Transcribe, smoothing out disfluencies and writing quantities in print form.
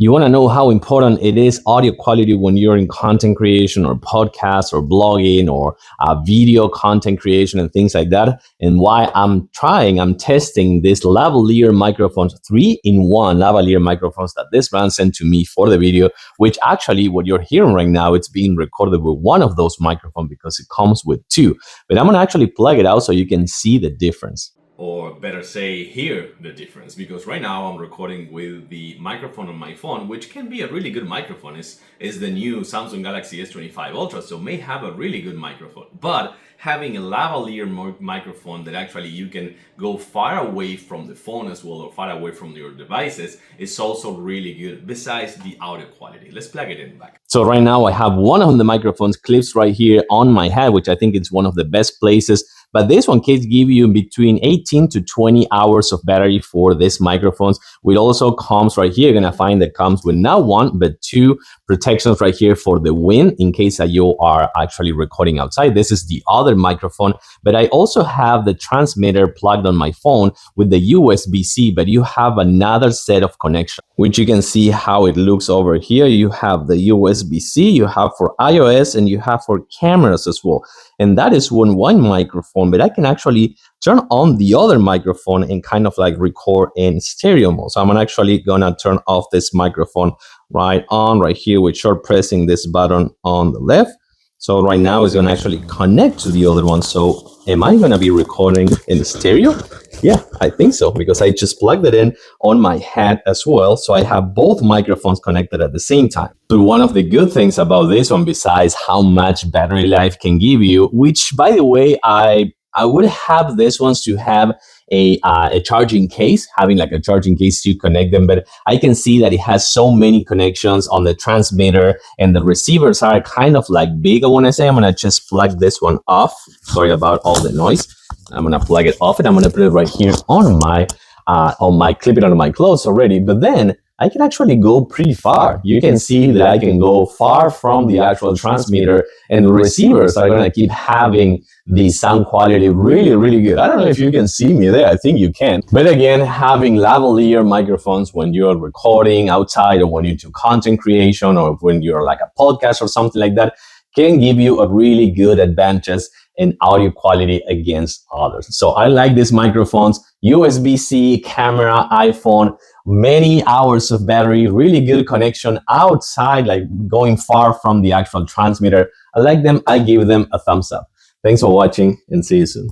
You want to know how important it is audio quality when you're in content creation or podcasts or blogging or video content creation and things like that, and why I'm testing this Lavalier microphones, 3-in-1 Lavalier microphones that this brand sent to me for the video, which actually what you're hearing right now, it's being recorded with one of those microphones because it comes with two. But I'm going to actually plug it out so you can see the difference. Or better say, hear the difference, because right now I'm recording with the microphone on my phone, which can be a really good microphone. Is the new Samsung Galaxy S25 Ultra, so may have a really good microphone. But having a lavalier microphone that actually you can go far away from the phone as well, or far away from your devices, is also really good, besides the audio quality. Let's plug it in back. So right now I have one of the microphones clips right here on my head, which I think is one of the best places. But this one can give you between 18 to 20 hours of battery for this microphones. It also comes right here. You're gonna find that comes with not one, but two protections right here for the wind in case that you are actually recording outside. This is the other microphone, but I also have the transmitter plugged on my phone with the USB-C, but you have another set of connection, which you can see how it looks over here. You have the USB-C, you have for iOS, and you have for cameras as well. And that is one microphone, but I can actually turn on the other microphone and kind of like record in stereo mode. So I'm actually gonna turn off this microphone right here with short pressing this button on the left. So right now it's gonna actually connect to the other one. So am I gonna be recording in stereo? Yeah, I think so, because I just plugged it in on my head as well. So I have both microphones connected at the same time. But one of the good things about this one, besides how much battery life can give you, which by the way, I would have this ones to have a charging case, having like a charging case to connect them, but I can see that it has so many connections on the transmitter, and the receivers are kind of like big. I want to say I'm gonna just plug this one off. Sorry about all the noise. I'm gonna plug it off, and I'm gonna put it right here on my clip it on my clothes already. But then I can actually go pretty far. You can see that I can go far from the actual transmitter, and the receivers are gonna keep having the sound quality really, really good. I don't know if you can see me there. I think you can. But again, having lavalier microphones when you're recording outside, or when you do content creation, or when you're like a podcast or something like that, can give you a really good advantage in audio quality against others. So I like these microphones, USB-C, camera, iPhone, many hours of battery, really good connection outside, like going far from the actual transmitter. I like them. I give them a thumbs up. Thanks for watching, and see you soon.